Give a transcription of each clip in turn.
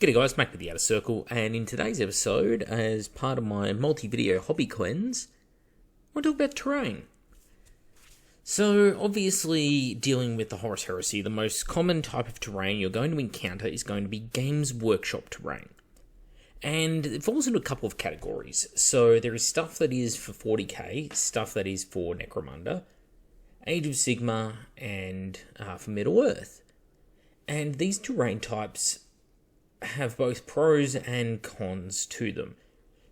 G'day guys, back with the Outer Circle, and in today's episode, as part of my multi-video hobby cleanse, I want to talk about terrain. So, obviously, dealing with the Horus Heresy, the most common type of terrain you're going to encounter is going to be Games Workshop terrain. And it falls into a couple of categories. So, there is stuff that is for 40k, stuff that is for Necromunda, Age of Sigmar, and for Middle-earth. And these terrain types have both pros and cons to them.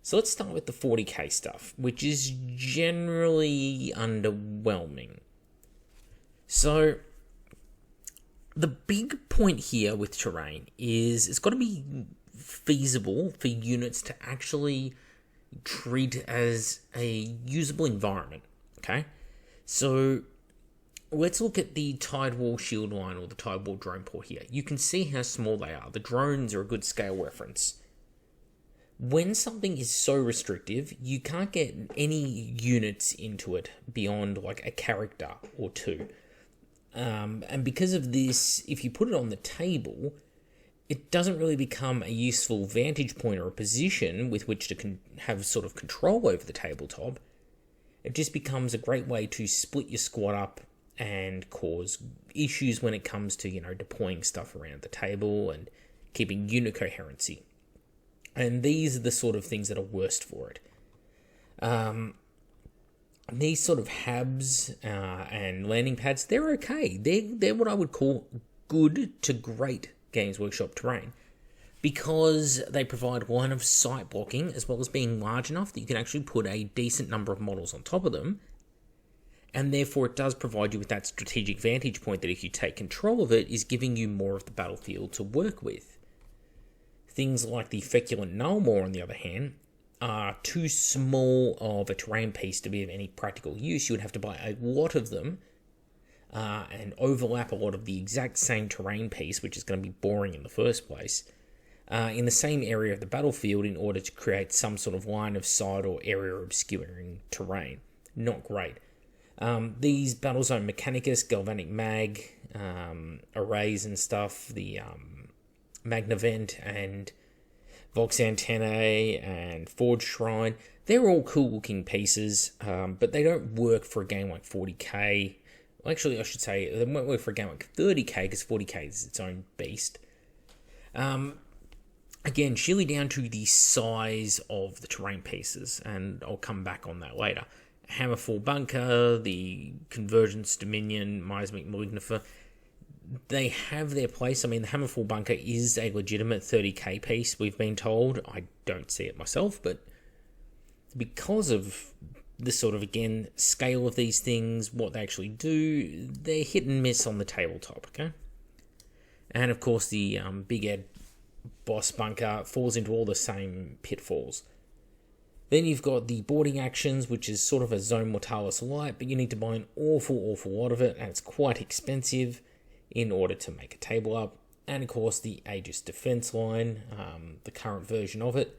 So let's start with the 40k stuff, which is generally underwhelming. So the big point here with terrain is it's got to be feasible for units to actually treat as a usable environment, okay? So let's look at the Tidewall Shield line or the Tidewall Drone Port here. You can see how small they are. The drones are a good scale reference. When something is so restrictive, you can't get any units into it beyond like a character or two. And because of this, if you put it on the table, it doesn't really become a useful vantage point or a position with which to have sort of control over the tabletop. It just becomes a great way to split your squad up and cause issues when it comes to, deploying stuff around the table and keeping unit coherency. And these are the sort of things that are worst for it. These sort of hubs and landing pads, they're okay. They're what I would call good to great Games Workshop terrain, because they provide line of sight blocking as well as being large enough that you can actually put a decent number of models on top of them. And therefore it does provide you with that strategic vantage point that if you take control of it, is giving you more of the battlefield to work with. Things like the Feculent Nullmaw, on the other hand, are too small of a terrain piece to be of any practical use. You would have to buy a lot of them and overlap a lot of the exact same terrain piece, which is going to be boring in the first place, in the same area of the battlefield in order to create some sort of line of sight or area obscuring terrain. Not great. These Battlezone Mechanicus, Galvanic Mag, arrays and stuff, the Magnavent and Vox Antennae and Forge Shrine, they're all cool looking pieces, but they don't work for a game like 40k. Actually, I should say, they won't work for a game like 30k, because 40k is its own beast. Again, sheerly down to the size of the terrain pieces, and I'll come back on that later. Hammerfall Bunker, the Convergence Dominion, Miasmic Malignifer, they have their place. I mean, the Hammerfall Bunker is a legitimate 30k piece, we've been told. I don't see it myself, but because of the sort of, again, scale of these things, what they actually do, they're hit and miss on the tabletop, okay? And of course, the Big Ed Boss Bunker falls into all the same pitfalls. Then you've got the boarding actions, which is sort of a Zone Mortalis light, but you need to buy an awful lot of it, and it's quite expensive in order to make a table up. And of course, the Aegis Defense line, the current version of it.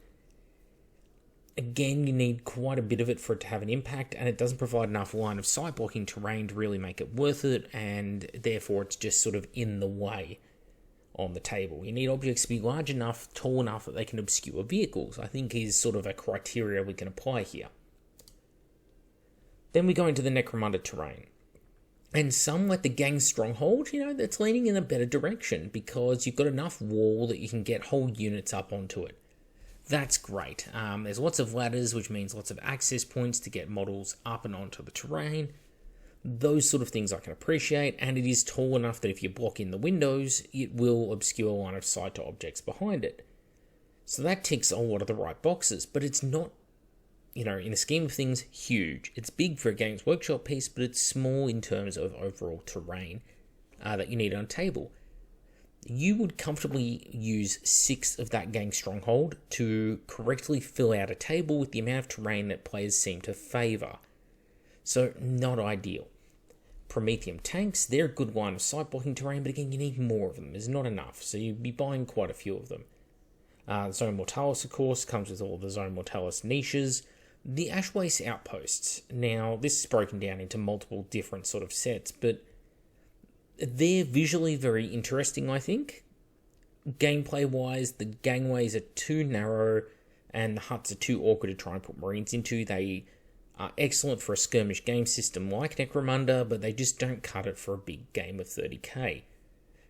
Again, you need quite a bit of it for it to have an impact, and it doesn't provide enough line of sight blocking terrain to really make it worth it, and therefore it's just sort of in the way on the table. You need objects to be large enough, tall enough that they can obscure vehicles, I think is sort of a criteria we can apply here. Then we go into the Necromunda terrain. And some, like the Gang Stronghold, that's leaning in a better direction, because you've got enough wall that you can get whole units up onto it. That's great. There's lots of ladders, which means lots of access points to get models up and onto the terrain. Those sort of things I can appreciate, and it is tall enough that if you block in the windows, it will obscure line of sight to objects behind it. So that ticks a lot of the right boxes, but it's not, in the scheme of things, huge. It's big for a Games Workshop piece, but it's small in terms of overall terrain that you need on a table. You would comfortably use 6 of that Gang Stronghold to correctly fill out a table with the amount of terrain that players seem to favour. So, not ideal. Prometheum tanks, they're a good line of sight blocking terrain, but again, you need more of them. There's not enough, so you'd be buying quite a few of them. Zone Mortalis, of course, comes with all the Zone Mortalis niches. The Ash Waste outposts. Now, this is broken down into multiple different sort of sets, but they're visually very interesting, I think. gameplay wise, the gangways are too narrow and the huts are too awkward to try and put Marines into. They are excellent for a skirmish game system like Necromunda, but they just don't cut it for a big game of 30k.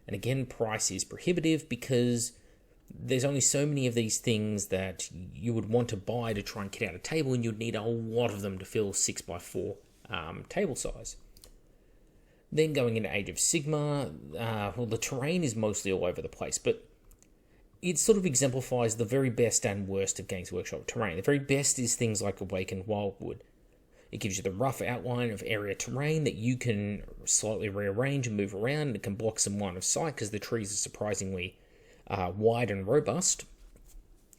And again, price is prohibitive because there's only so many of these things that you would want to buy to try and kit out a table, and you'd need a lot of them to fill 6x4 table size. Then going into Age of Sigmar, well, the terrain is mostly all over the place, but it sort of exemplifies the very best and worst of Games Workshop terrain. The very best is things like Awakened Wildwood. It gives you the rough outline of area terrain that you can slightly rearrange and move around, and it can block some line of sight because the trees are surprisingly wide and robust.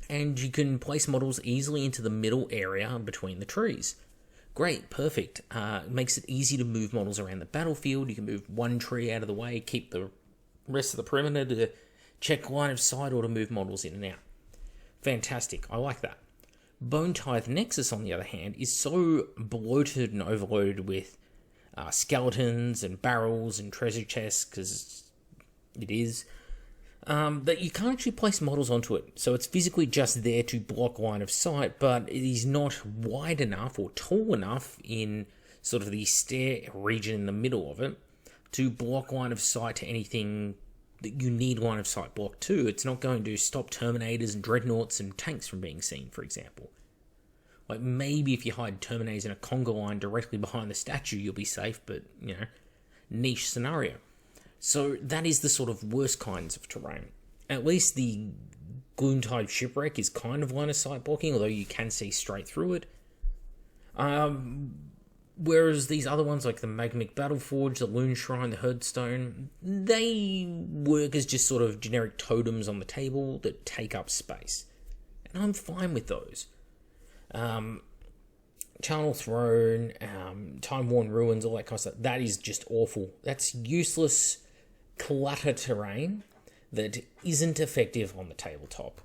And you can place models easily into the middle area between the trees. Great, perfect. It makes it easy to move models around the battlefield. You can move one tree out of the way, keep the rest of the perimeter to check line of sight or to move models in and out. Fantastic, I like that. Bone Tithe Nexus, on the other hand, is so bloated and overloaded with skeletons and barrels and treasure chests, because it is, that you can't actually place models onto it. So it's physically just there to block line of sight, but it is not wide enough or tall enough in sort of the stair region in the middle of it to block line of sight to anything that you need line of sight blocked to. It's not going to stop Terminators and Dreadnoughts and tanks from being seen, for example. Like, maybe if you hide Terminators in a conga line directly behind the statue, you'll be safe, but, niche scenario. So that is the sort of worst kinds of terrain. At least the Gloontide Shipwreck is kind of line of sight blocking, although you can see straight through it. Whereas these other ones, like the Magmic Battleforge, the Loon Shrine, the Herdstone, they work as just sort of generic totems on the table that take up space. And I'm fine with those. Charnel Throne, Time-Worn Ruins, all that kind of stuff, that is just awful. That's useless clutter terrain that isn't effective on the tabletop.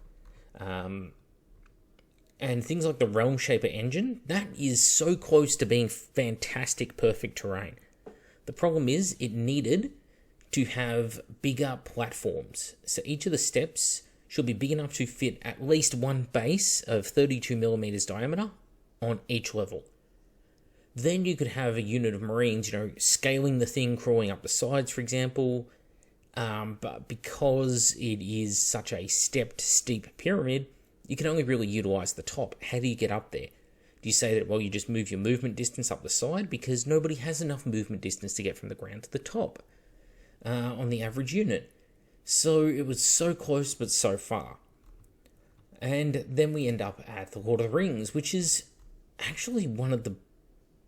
And things like the Realm Shaper engine, that is so close to being fantastic, perfect terrain. The problem is it needed to have bigger platforms. So each of the steps should be big enough to fit at least one base of 32mm diameter on each level. Then you could have a unit of Marines, scaling the thing, crawling up the sides, for example. But because it is such a stepped, steep pyramid, you can only really utilize the top. How do you get up there? Do you say that, well, you just move your movement distance up the side? Because nobody has enough movement distance to get from the ground to the top on the average unit. So it was so close, but so far. And then we end up at the Lord of the Rings, which is actually one of the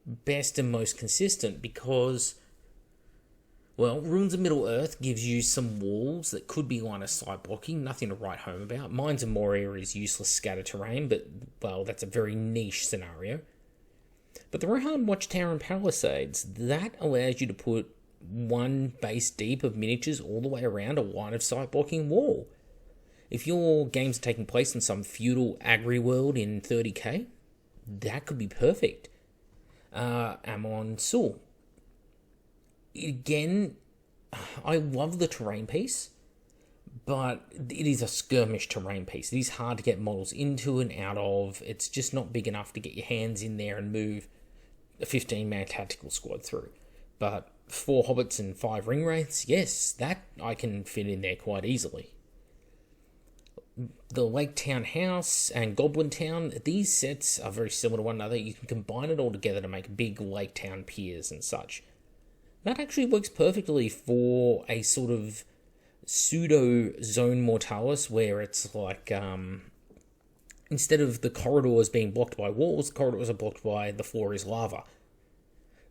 best and most consistent because, well, Ruins of Middle-earth gives you some walls that could be line of sight blocking, nothing to write home about. Mines of Moria is useless scatter terrain, but, well, that's a very niche scenario. But the Rohan Watchtower and Palisades, that allows you to put one base deep of miniatures all the way around a line of sight blocking wall. If your games are taking place in some feudal agri world in 30k, that could be perfect. Amon Sul. Again, I love the terrain piece, but it is a skirmish terrain piece. It is hard to get models into and out of. It's just not big enough to get your hands in there and move a 15-man tactical squad through. But 4 hobbits and 5 ring wraiths, yes, that I can fit in there quite easily. The Lake Town House and Goblin Town, these sets are very similar to one another. You can combine it all together to make big Lake Town piers and such. That actually works perfectly for a sort of pseudo Zone Mortalis where it's like, instead of the corridors being blocked by walls, the corridors are blocked by the floor is lava.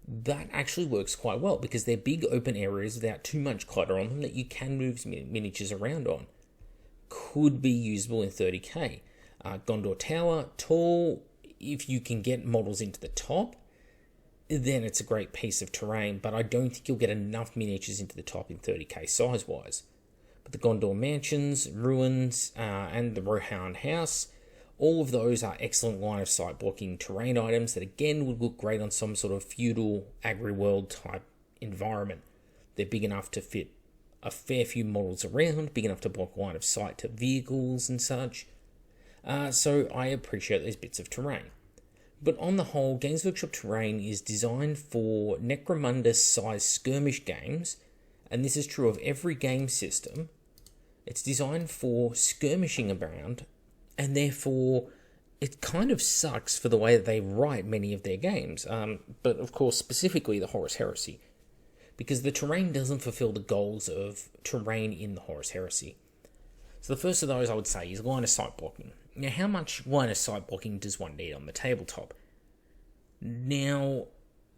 That actually works quite well because they're big open areas without too much clutter on them that you can move miniatures around on. Could be usable in 30k. Gondor Tower, tall. If you can get models into the top, then it's a great piece of terrain, but I don't think you'll get enough miniatures into the top in 30k size-wise. But the Gondor Mansions, Ruins, and the Rohan House, all of those are excellent line-of-sight blocking terrain items that again would look great on some sort of feudal agri-world type environment. They're big enough to fit a fair few models around, big enough to block line of sight to vehicles and such. So I appreciate those bits of terrain. But on the whole, Games Workshop terrain is designed for Necromunda-sized skirmish games, and this is true of every game system. It's designed for skirmishing around, and therefore it kind of sucks for the way that they write many of their games. But of course, specifically the Horus Heresy, because the terrain doesn't fulfill the goals of terrain in the Horus Heresy. So the first of those I would say is line of sight blocking. Now, how much line of sight blocking does one need on the tabletop? Now,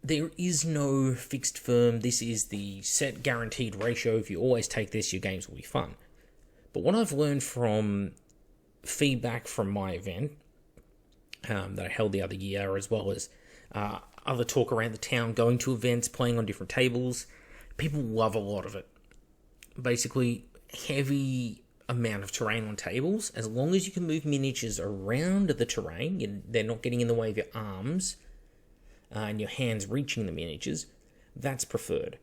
there is no fixed firm, this is the set guaranteed ratio. If you always take this, your games will be fun. But what I've learned from feedback from my event that I held the other year, as well as other talk around the town, going to events, playing on different tables, people love a lot of it. Basically, heavy amount of terrain on tables. As long as you can move miniatures around the terrain, they're not getting in the way of your arms and your hands reaching the miniatures, that's preferred.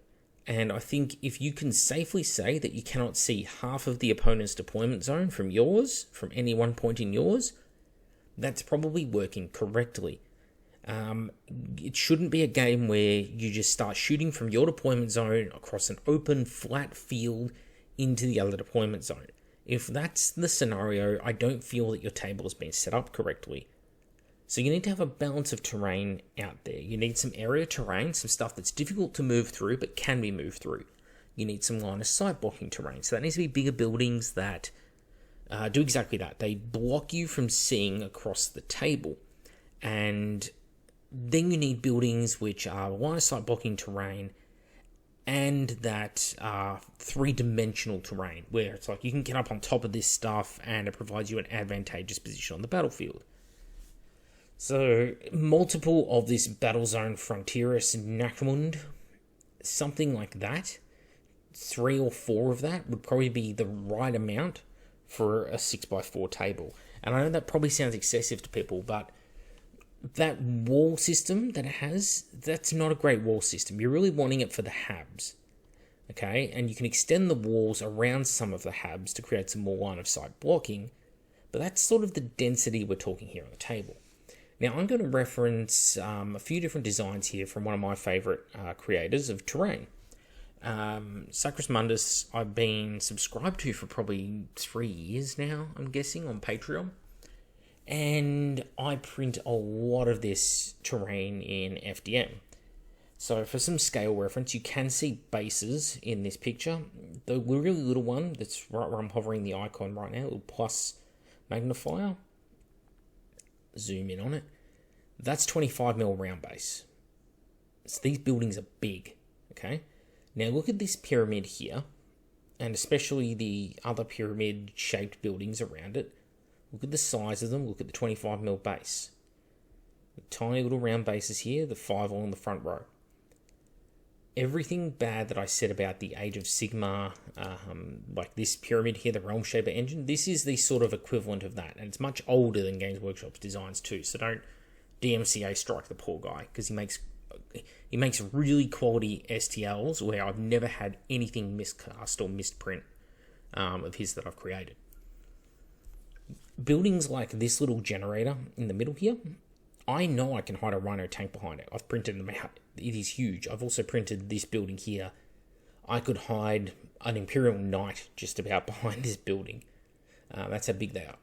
And I think if you can safely say that you cannot see half of the opponent's deployment zone from yours, from any one point in yours, that's probably working correctly. It shouldn't be a game where you just start shooting from your deployment zone across an open, flat field into the other deployment zone. If that's the scenario, I don't feel that your table has been set up correctly. So you need to have a balance of terrain out there. You need some area terrain, some stuff that's difficult to move through but can be moved through. You need some line of sight blocking terrain. So that needs to be bigger buildings that do exactly that. They block you from seeing across the table. And then you need buildings which are line of sight blocking terrain and that three-dimensional terrain, where it's like you can get up on top of this stuff and it provides you an advantageous position on the battlefield. So, multiple of this Battle Zone Frontieris Necromund, something like that, 3 or 4 of that would probably be the right amount for a 6x4 table. And I know that probably sounds excessive to people, but that wall system that it has, that's not a great wall system. You're really wanting it for the habs, okay? And you can extend the walls around some of the habs to create some more line of sight blocking, but that's sort of the density we're talking here on the table. Now, I'm going to reference a few different designs here from one of my favourite creators of terrain. Sacris Mundus, I've been subscribed to for probably 3 years now, I'm guessing, on Patreon. And I print a lot of this terrain in FDM. So for some scale reference, you can see bases in this picture. The really little one, that's right where I'm hovering the icon right now, little plus magnifier. Zoom in on it. That's 25mm round base. So these buildings are big, okay? Now look at this pyramid here, and especially the other pyramid-shaped buildings around it. Look at the size of them, look at the 25mm base. The tiny little round bases here, the 5 all in the front row. Everything bad that I said about the Age of Sigmar, like this pyramid here, the Realm Shaper engine, this is the sort of equivalent of that, and it's much older than Games Workshop's designs too, so don't DMCA strike the poor guy, because he makes really quality STLs where I've never had anything miscast or misprint of his that I've created. Buildings like this little generator in the middle here, I know I can hide a Rhino tank behind it. I've printed them out. It is huge. I've also printed this building here. I could hide an Imperial Knight just about behind this building. That's how big they are.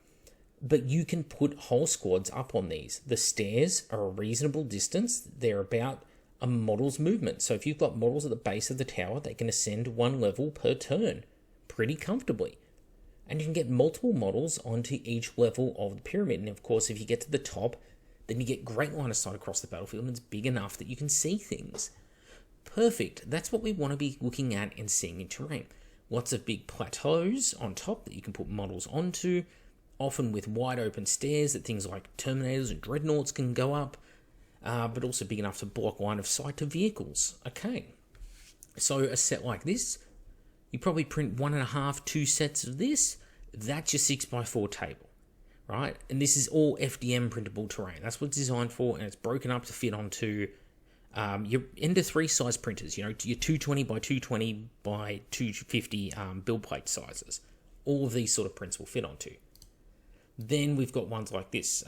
But you can put whole squads up on these. The stairs are a reasonable distance. They're about a model's movement. So if you've got models at the base of the tower, they can ascend 1 level per turn pretty comfortably. And you can get multiple models onto each level of the pyramid. And of course, if you get to the top, then you get great line of sight across the battlefield, and it's big enough that you can see things. Perfect. That's what we want to be looking at and seeing in terrain. Lots of big plateaus on top that you can put models onto, often with wide open stairs that things like Terminators and Dreadnoughts can go up, but also big enough to block line of sight to vehicles. Okay, so a set like this, you probably print 1.5, 2 sets of this. That's your 6x4 table, right? And this is all FDM printable terrain. That's what it's designed for, and it's broken up to fit onto Your Ender 3 size printers, your 220 by 220 by 250 build plate sizes. All of these sort of prints will fit onto. Then we've got ones like this.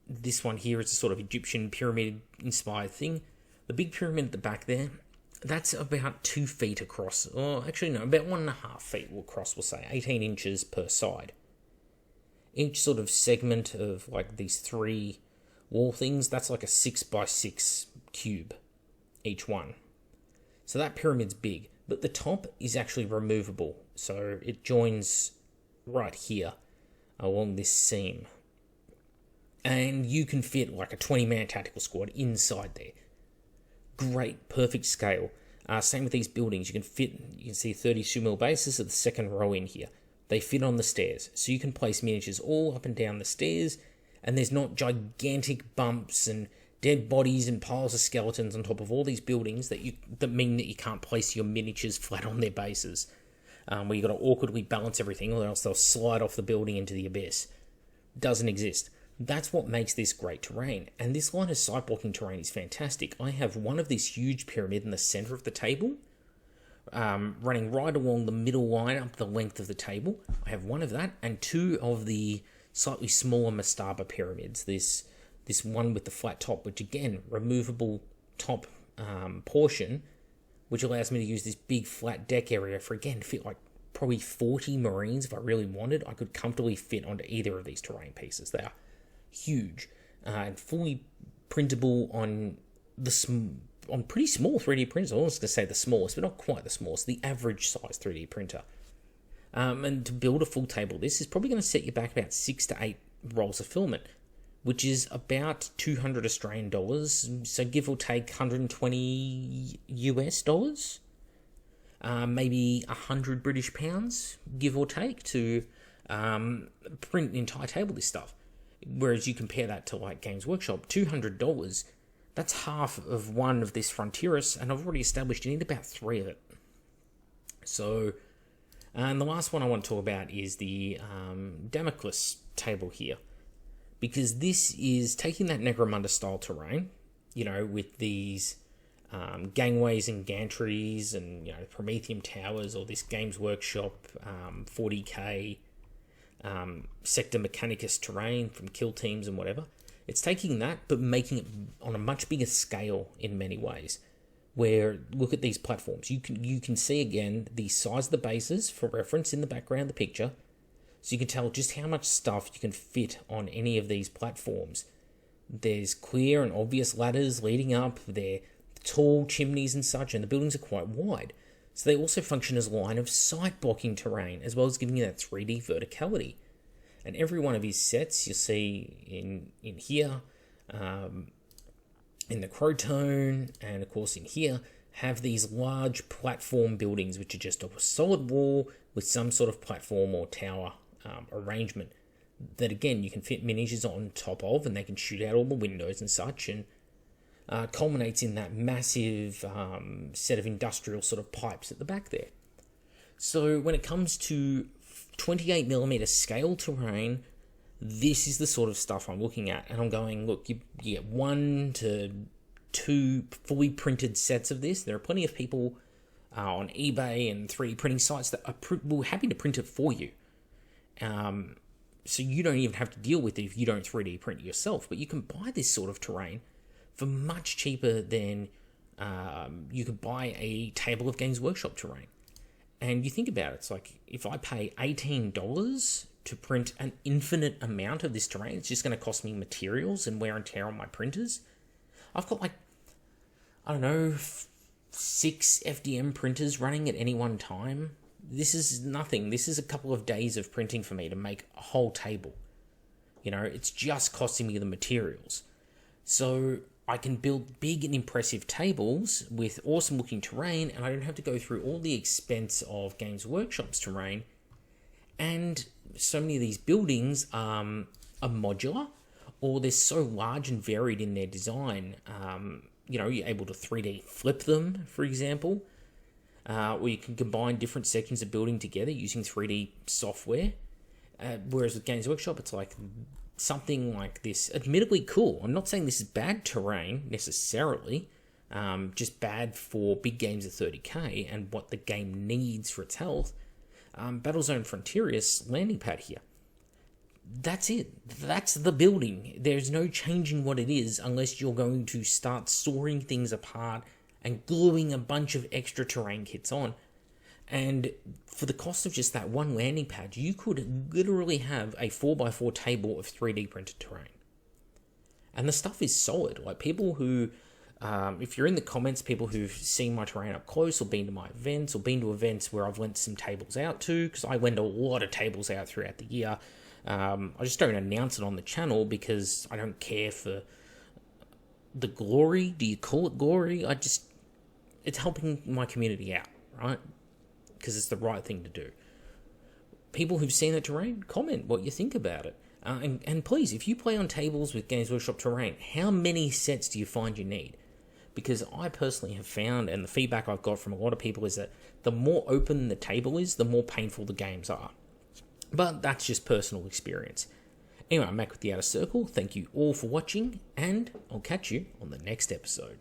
This one here is a sort of Egyptian pyramid inspired thing. The big pyramid at the back there, that's about 2 feet across, or actually no, about 1.5 feet across, we'll say, 18 inches per side. Each sort of segment of like these 3 wall things, that's like a 6 by 6 cube, each one. So that pyramid's big, but the top is actually removable. So it joins right here along this seam. And you can fit like a 20-man tactical squad inside there. Great, perfect scale. Same with these buildings. You can see 32mm bases of the second row in here. They fit on the stairs. So you can place miniatures all up and down the stairs, and there's not gigantic bumps and dead bodies and piles of skeletons on top of all these buildings that mean that you can't place your miniatures flat on their bases. Where you've got to awkwardly balance everything, or else they'll slide off the building into the abyss. Doesn't exist. That's what makes this great terrain, and this line of sight blocking terrain is fantastic. I have one of this huge pyramid in the center of the table, running right along the middle line up the length of the table. I have one of that, and 2 of the slightly smaller mastaba pyramids. This one with the flat top, which again, removable top portion, which allows me to use this big flat deck area for, again, fit like probably 40 Marines if I really wanted. I could comfortably fit onto either of these terrain pieces. They are huge and fully printable on pretty small 3D printers. I was going to say the smallest, but not quite the smallest, the average size 3D printer. And to build a full table, this is probably going to set you back about 6 to 8 rolls of filament, which is about 200 Australian dollars, so give or take 120 US dollars, maybe 100 British pounds, give or take, to print an entire table of this stuff. Whereas you compare that to like Games Workshop, $200, that's half of one of this Frontieris, and I've already established you need about 3 of it. So, and the last one I want to talk about is the Damocles table here, because this is taking that Necromunda style terrain, with these gangways and gantries and Prometheum towers, or this Games Workshop 40k Sector Mechanicus terrain from Kill Teams and whatever. It's taking that, but making it on a much bigger scale in many ways. Where, look at these platforms. You can see again the size of the bases for reference in the background of the picture. So you can tell just how much stuff you can fit on any of these platforms. There's clear and obvious ladders leading up. They're tall chimneys and such, and the buildings are quite wide. So they also function as line of sight blocking terrain, as well as giving you that 3D verticality. And every one of his sets you'll see in here, in the Crotone, and of course in here, have these large platform buildings, which are just a solid wall with some sort of platform or tower arrangement that, again, you can fit miniatures on top of, and they can shoot out all the windows and such, and culminates in that massive set of industrial sort of pipes at the back there. So when it comes to 28mm scale terrain, this is the sort of stuff I'm looking at, and I'm going, look, you get 1 to 2 fully printed sets of this. There are plenty of people on eBay and 3D printing sites that are happy to print it for you. So you don't even have to deal with it if you don't 3D print it yourself, but you can buy this sort of terrain for much cheaper than you could buy a table of Games Workshop terrain. And you think about it, it's like, if I pay $18 to print an infinite amount of this terrain, it's just going to cost me materials and wear and tear on my printers. I've got 6 FDM printers running at any one time. This is nothing. This is a couple of days of printing for me to make a whole table. It's just costing me the materials. So I can build big and impressive tables with awesome looking terrain, and I don't have to go through all the expense of Games Workshop's terrain. And so many of these buildings are modular, or they're so large and varied in their design. You're able to 3D flip them, for example, or you can combine different sections of building together using 3D software. Whereas with Games Workshop, it's like something like this, admittedly cool. I'm not saying this is bad terrain necessarily, just bad for big games of 30k and what the game needs for its health, Battlezone Frontiers landing pad here. That's it. That's the building. There's no changing what it is unless you're going to start sawing things apart and gluing a bunch of extra terrain kits on. And for the cost of just that one landing pad, you could literally have a 4x4 table of 3D printed terrain. And the stuff is solid. Like, people who, if you're in the comments, people who've seen my terrain up close or been to my events or been to events where I've lent some tables out to, because I lend a lot of tables out throughout the year. I just don't announce it on the channel because I don't care for the glory. Do you call it glory? It's helping my community out, right? Because it's the right thing to do. People who've seen the terrain, comment what you think about it. And please, if you play on tables with Games Workshop terrain, how many sets do you find you need? Because I personally have found, and the feedback I've got from a lot of people is that the more open the table is, the more painful the games are. But that's just personal experience. Anyway, I'm Mac with the Outer Circle. Thank you all for watching, and I'll catch you on the next episode.